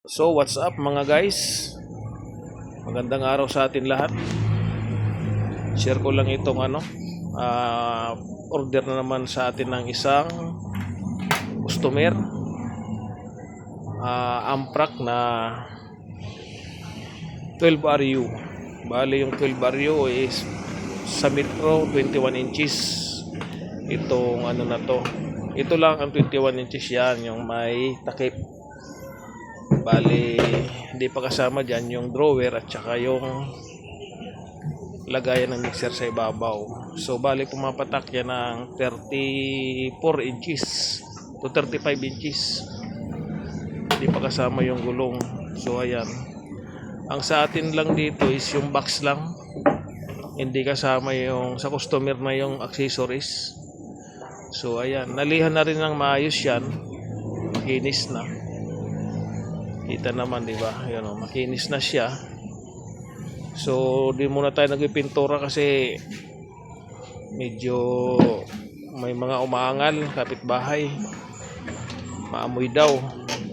So what's up mga guys? Magandang araw sa atin lahat. Share ko lang itong order na naman sa atin ng isang customer. Amprac na 12 RU. Bali yung 12 RU is sa Metro 21 inches. Itong na to. Ito lang ang 21 inches yan, yung may takip. Bali, hindi pa kasama dyan yung drawer at saka yung lagayan ng mixer sa ibabaw. So, bali pumapatak yan ng 34 inches to 35 inches. Hindi pa kasama yung gulong. So, ayan. Ang sa atin lang dito is yung box lang. Hindi kasama yung sa customer na yung accessories. So, ayan. Nalihan na rin ng maayos yan. Makinis na. Kita naman, di ba? Ayun, makinis na siya. So, di muna tayo nagpipintura kasi medyo may mga umaangal, kapitbahay. Maamoy daw.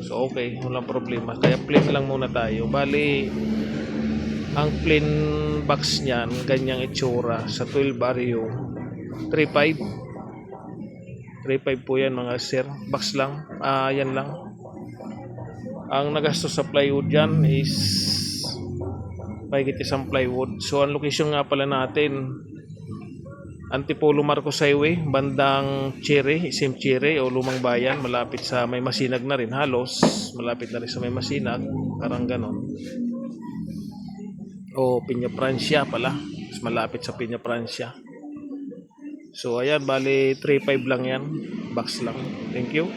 So, okay, walang problema. Kaya plain lang muna tayo. Bali, ang plain box niyan, ganyang itsura sa 12 RU. 3.5 po yan mga sir. Box lang. Yan lang. Ang nagastos sa plywood dyan is mahigit isang plywood. So ang location nga pala natin, Antipolo Marcos Highway, bandang Cherry, Isim Cherry o Lumang Bayan, malapit sa May Masinag na rin. Halos malapit na rin sa May Masinag, parang ganon. O Piña Francia pala, mas malapit sa Piña Francia. So ayan, bali 3.5 lang yan, box lang. Thank you.